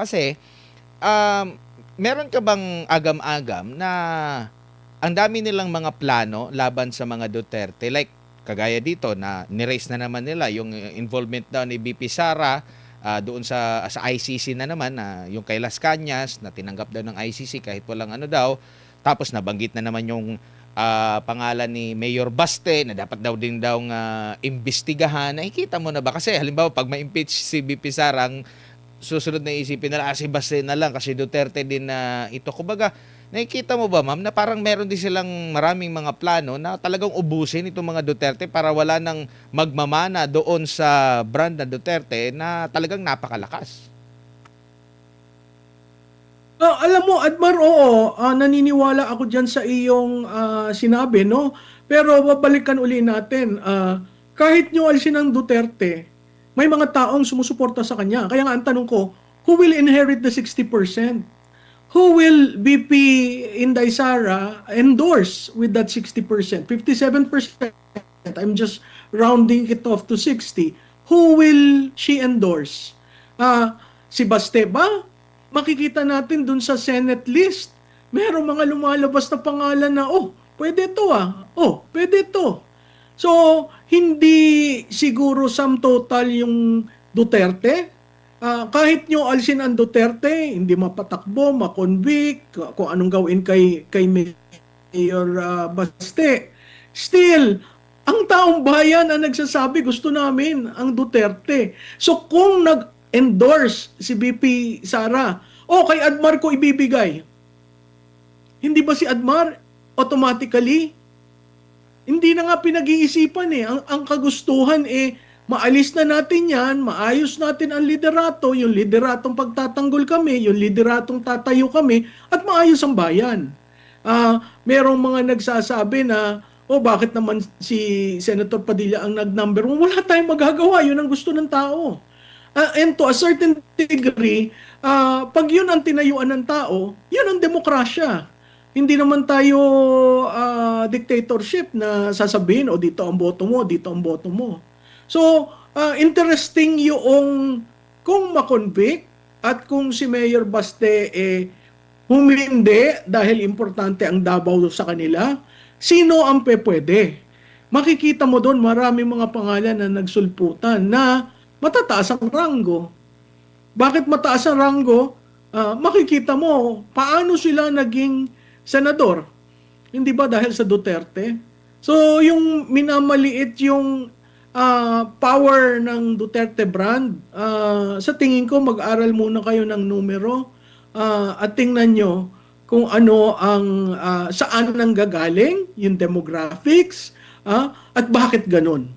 Kasi, meron ka bang agam-agam na ang dami nilang mga plano laban sa mga Duterte? Like, kagaya dito na ni-raise na naman nila yung involvement daw ni BP Sara doon sa ICC na naman, na yung kay Las Cañas na tinanggap daw ng ICC kahit walang ano daw. Tapos nabanggit na naman yung pangalan ni Mayor Baste na dapat daw din daw imbestigahan. Nakikita mo na ba? Kasi halimbawa pag ma-impeach si BP Sara, ang susunod na isipin nila, si Baste na lang kasi Duterte din na ito. Kumbaga, nakikita mo ba, ma'am, na parang meron din silang maraming mga plano na talagang ubusin itong mga Duterte para wala nang magmamana doon sa brand na Duterte na talagang napakalakas? Alam mo, Admar, oo, naniniwala ako dyan sa iyong sinabi, no? Pero babalikan uli natin, kahit nyo alisin ang Duterte, may mga taong sumusuporta sa kanya. Kaya nga ang tanong ko, who will inherit the 60%? Who will BP Inday Sara endorse with that 60%? 57%. I'm just rounding it off to 60. Who will she endorse? Si Baste ba? Makikita natin dun sa Senate list. Merong mga lumalabas na pangalan na, oh, pwede to oh, pwede to. So, hindi siguro sum total yung Duterte. Kahit nyo alisin ang Duterte, hindi mapatakbo, makonvict, kung anong gawin kay Mayor Baste. Still, ang taong bayan ang nagsasabi, gusto namin ang Duterte. So kung nag-endorse si BP Sara, kay Admar ko ibibigay. Hindi ba si Admar automatically? Hindi na nga pinag-iisipan eh. Ang kagustuhan maalis na natin yan, maayos natin ang liderato, yung lideratong pagtatanggol kami, yung lideratong tatayo kami, at maayos ang bayan. Merong mga nagsasabi na, bakit naman si Senator Padilla ang nag-number 1? Wala tayong magagawa, yun ang gusto ng tao. And to a certain degree, pag yun ang tinayuan ng tao, yun ang demokrasya. Hindi naman tayo dictatorship na sasabihin, dito ang boto mo, dito ang boto mo. So, interesting yung kung makonvict at kung si Mayor Baste humindi dahil importante ang Davao sa kanila, sino ang pwede? Makikita mo doon maraming mga pangalan na nagsulputan na matataas ang ranggo. Bakit mataas ang ranggo? Makikita mo paano sila naging senador. Hindi ba dahil sa Duterte? So, yung minamaliit yung power ng Duterte brand, sa tingin ko mag-aral muna kayo ng numero at tingnan nyo kung ano ang saan nang gagaling yung demographics at bakit ganun.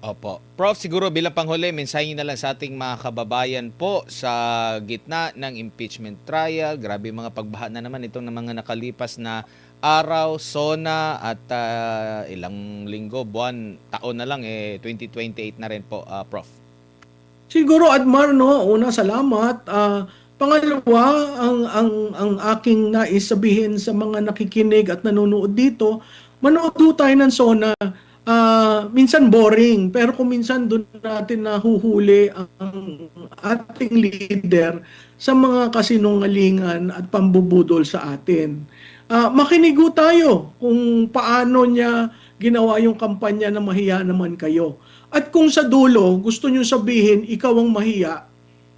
Opo. Prof, siguro bilang panghuli, mensahe na lang sa ating mga kababayan po sa gitna ng impeachment trial. Grabe mga pagbaha na naman itong mga nakalipas na araw, SONA at ilang linggo, buwan, taon na lang 2028 na rin po, Prof. Siguro, Admar, no, una salamat. Pangalawa, ang aking nais sabihin sa mga nakikinig at nanonood dito, manood tayo ng SONA. Minsan boring, pero kung minsan doon natin nahuhuli ang ating leader sa mga kasinungalingan at pambubudol sa atin. Makinig tayo kung paano niya ginawa yung kampanya na mahiya naman kayo. At kung sa dulo gusto niyo sabihin ikaw ang mahiya,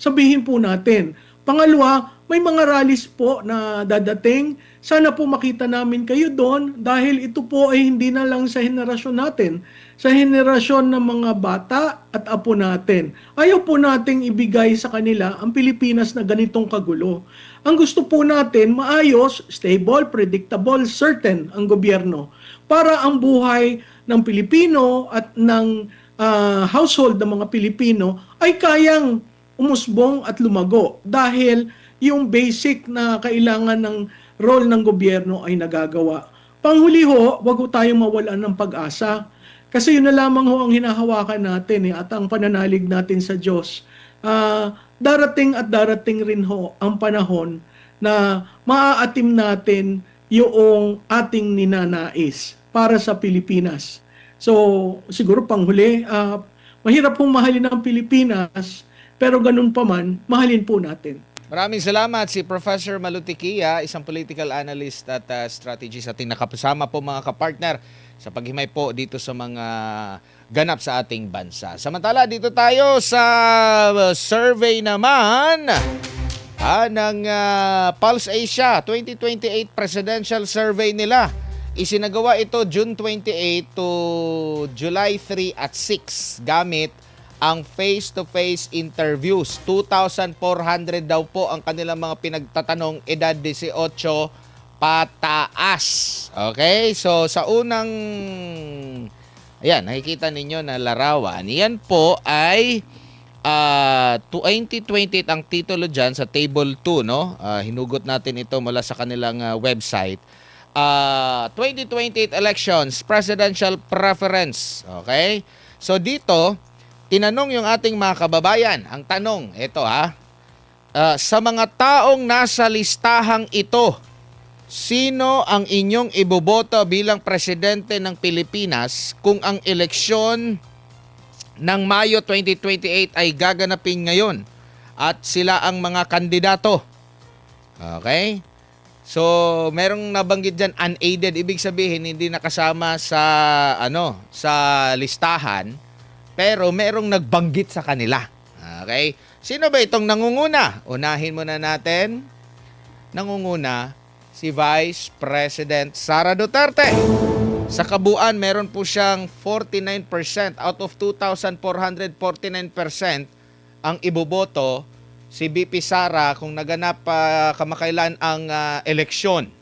sabihin po natin. Pangalawa, may mga rallies po na dadating. Sana po makita namin kayo doon dahil ito po ay hindi na lang sa henerasyon natin, sa henerasyon ng mga bata at apo natin. Ayaw po nating ibigay sa kanila ang Pilipinas na ganitong kagulo. Ang gusto po natin, maayos, stable, predictable, certain ang gobyerno para ang buhay ng Pilipino at ng household ng mga Pilipino ay kayang umusbong at lumago dahil yung basic na kailangan ng role ng gobyerno ay nagagawa. Panghuli ho, wag ho tayong mawalan ng pag-asa kasi yun na lamang ho ang hinahawakan natin at ang pananalig natin sa Diyos. Darating at darating rin ho ang panahon na maaatim natin yung ating ninanais para sa Pilipinas. So, siguro panghuli, mahirap pong mahalin ang Pilipinas, pero ganun pa man, mahalin po natin. Maraming salamat si Professor Malutikia, isang political analyst at strategist ating nakasama po mga kapartner sa paghimay po dito sa mga ganap sa ating bansa. Samantala, dito tayo sa survey naman ng Pulse Asia 2028 Presidential Survey nila. Isinagawa ito June 28 to July 3 at 6 gamit ang face-to-face interviews. 2,400 daw po ang kanilang mga pinagtatanong, edad 18 pataas. Okay? So sa unang, ayan, nakikita ninyo na larawan. Yan po ay 2028 ang titulo dyan sa table 2, no? Hinugot natin ito mula sa kanilang website. 2028 elections, presidential preference. Okay? So dito, tinanong yung ating mga kababayan. Ang tanong, ito sa mga taong nasa listahang ito, sino ang inyong iboboto bilang presidente ng Pilipinas kung ang eleksyon ng Mayo 2028 ay gaganapin ngayon at sila ang mga kandidato? Okay? So, merong nabanggit dyan, unaided. Ibig sabihin, hindi nakasama sa, sa listahan, pero merong nagbanggit sa kanila. Okay? Sino ba itong nangunguna? Unahin muna natin. Nangunguna si Vice President Sara Duterte. Sa kabuuan, meron po siyang 49%. Out of 2,449% ang iboboto si BP Sara kung naganap kamakailan ang eleksyon.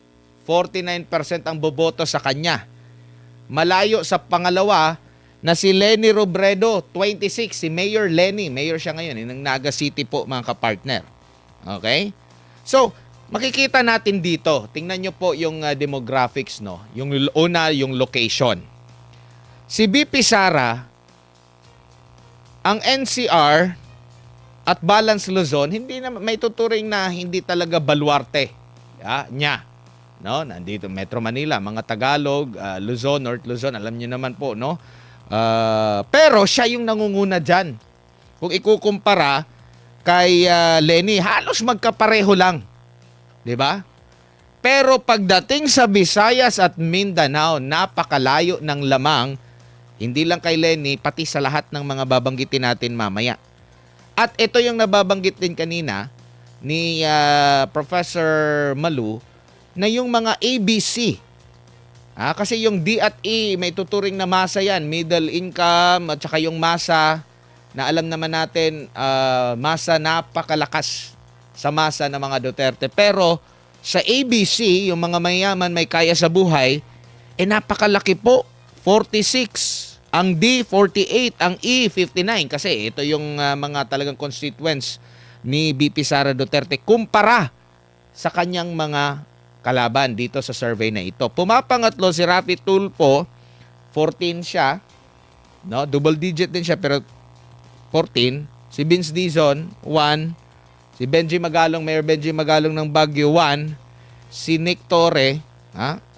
49% ang boboto sa kanya. Malayo sa pangalawa na si Leni Robredo, 26. Si Mayor Leni. Mayor siya ngayon ng Naga City po, mga kapartner. Okay? So, makikita natin dito. Tingnan nyo po yung demographics, no? Yung una, yung location. Si BP Sara, ang NCR at Balance Luzon, hindi na may tuturing na hindi talaga baluarte niya. No, nandito Metro Manila, mga Tagalog, Luzon, North Luzon, alam niyo naman po, no? Pero siya yung nangunguna diyan. Kung ikukumpara kay Leni, halos magkapareho lang. 'Di ba? Pero pagdating sa Visayas at Mindanao, napakalayo ng lamang, hindi lang kay Leni, pati sa lahat ng mga babanggitin natin mamaya. At ito yung nababanggit din kanina ni Professor Malu na yung mga ABC. Kasi yung D at E, may tuturing na masa yan. Middle income at saka yung masa na alam naman natin, masa napakalakas sa masa ng mga Duterte. Pero sa ABC, yung mga mayaman may kaya sa buhay, napakalaki po. 46. Ang D, 48. Ang E, 59. Kasi ito yung mga talagang constituents ni BP Sara Duterte kumpara sa kanyang mga kalaban dito sa survey na ito. Pumapangatlo si Raffy Tulfo, 14 siya. No? Double digit din siya pero 14. Si Vince Dizon, 1. Si Benji Magalong, Mayor Benji Magalong ng Baguio, 1. Si Nick Torre,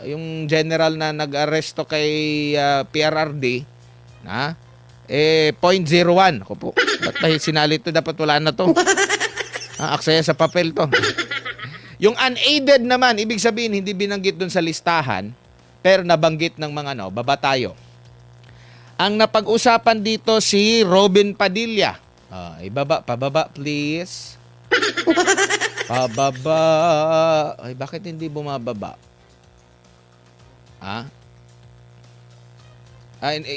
yung general na nag-aresto kay PRRD, 0.01. Ako po, ba't ba sinali ito? Dapat wala na to. Aksaya sa papel to. Yung unaided naman, ibig sabihin, hindi binanggit dun sa listahan, pero nabanggit ng mga babatayo. Ang napag-usapan dito si Robin Padilla. Pababa please. Pababa. Ay, bakit hindi bumababa?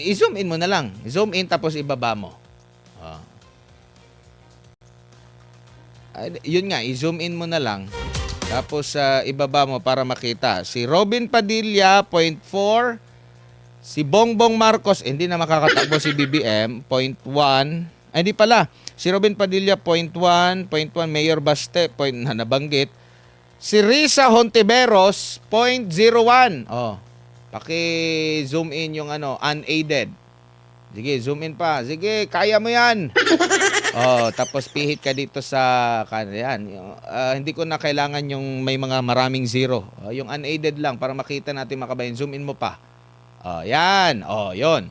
I-zoom in mo na lang. I-zoom in tapos ibaba mo. Yun nga, i-zoom in mo na lang. Tapos ibaba mo para makita. Si Robin Padilla, 0.4. Si Bongbong Marcos, hindi na makakatakbo si BBM, 0.1. Ay, hindi pala. Si Robin Padilla, 0.1. 0.1, Mayor Baste, na nabanggit. Si Risa Hontiveros, 0.01. Paki-zoom in yung unaided. Sige, zoom in pa. Sige, kaya mo yan. Tapos pihit ka dito sa yan. Hindi ko na kailangan yung may mga maraming zero. Yung unaided lang para makita natin makabayan. Zoom in mo pa. Yan. Yun.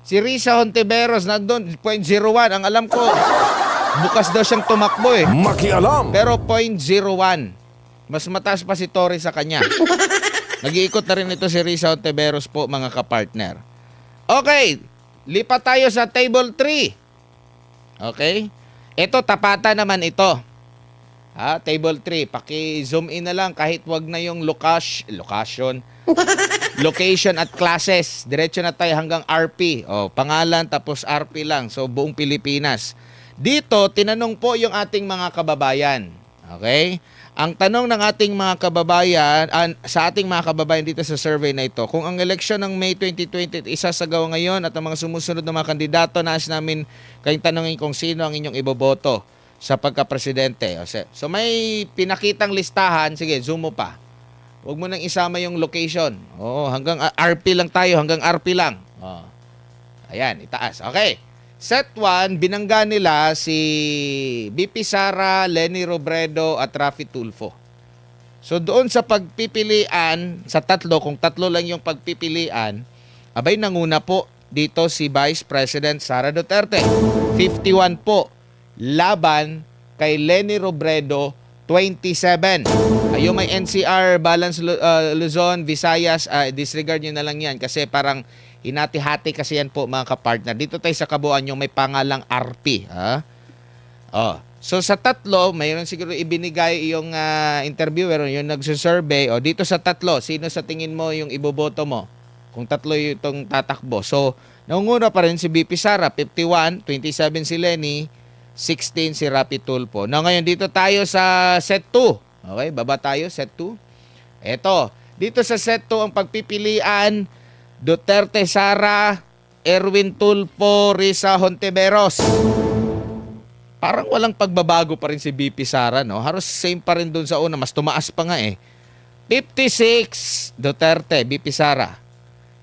Si Risa Hontiveros nandun, 0.01. Ang alam ko, bukas daw siyang tumakbo eh. Makialam. Pero 0.01. Mas mataas pa si Torre sa kanya. Nag-iikot na rin ito si Risa Hontiveros po, mga kapartner. Okay, lipat tayo sa table 3. Okay? Ito, tapatan naman ito. Table 3. Paki-zoom in na lang kahit wag na yung location at classes. Diretso na tayo hanggang RP. Pangalan tapos RP lang. So, buong Pilipinas. Dito, tinanong po yung ating mga kababayan. Okay? Ang tanong ng ating mga kababayan, sa ating mga kababayan dito sa survey na ito, kung ang eleksyon ng May 2020 isasagawa ngayon at ang mga sumusunod na mga kandidato, nais namin kayong tanongin kung sino ang inyong iboboto sa pagka-presidente. So may pinakitang listahan, sige, zoom mo pa. Huwag mo nang isama yung location. Hanggang RP lang tayo, hanggang RP lang. Ayan, itaas. Okay. Set 1, binangga nila si BP Sara, Leni Robredo at Raffy Tulfo. So doon sa pagpipilian, sa tatlo, kung tatlo lang yung pagpipilian, abay nanguna po dito si Vice President Sara Duterte. 51 po. Laban kay Leni Robredo, 27. Yung may NCR, Balance Luzon, Visayas, disregard nyo na lang yan kasi parang hinati-hati kasi yan po, mga kapartner. Dito tayo sa kabuuan yung may pangalang RP. So sa tatlo, mayroon siguro ibinigay yung interviewer, yung nagsusurvey. Dito sa tatlo, sino sa tingin mo yung iboboto mo? Kung tatlo yung tatakbo. So, nangunguna pa rin si BP Sara, 51, 27 si Leni, 16 si Raffy Tulfo. Ngayon dito tayo sa set 2. Okay, baba tayo, set 2. Eto, dito sa set 2 ang pagpipilian, Duterte Sara, Erwin Tulfo, Risa Hontiveros. Parang walang pagbabago pa rin si BP Sara, no? Halos same pa rin dun sa una, mas tumaas pa nga eh. 56 Duterte, BP Sara.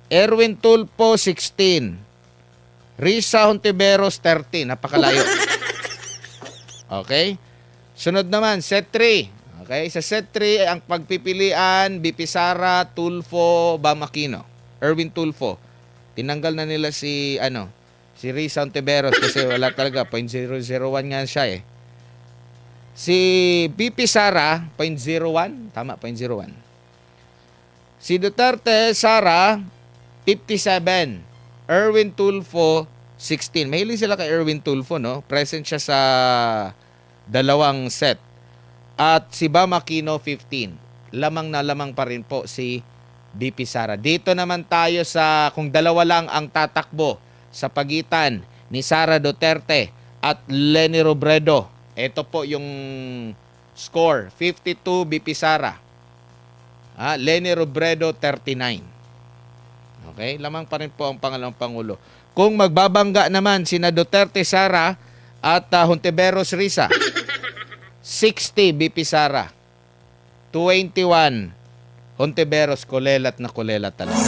Erwin Tulfo 16. Risa Hontiveros 13, napakalayo. Okay? Sunod naman, set 3. Okay, sa set 3 ang pagpipilian, BP Sara, Tulfo, Bam Aquino. Erwin Tulfo. Tinanggal na nila si Risa Hontiveros kasi wala talaga, 0.001 nga siya eh. Si BP Sara, 0.01, tama, 0.01. Si Duterte Sara, 57. Erwin Tulfo, 16. Mahilig sila kay Erwin Tulfo, no? Present siya sa dalawang set. At si Bam Aquino, 15. Lamang na lamang pa rin po si BP Sara. Dito naman tayo sa kung dalawa lang ang tatakbo sa pagitan ni Sara Duterte at Leni Robredo. Ito po yung score. 52 BP Sara. Leni Robredo 39. Okay? Lamang pa rin po ang pangalawang pangulo. Kung magbabangga naman sina Duterte Sara at Hontiveros Risa, 60 BP Sara. 21 Hontiveros, kulelat na kulelat talaga.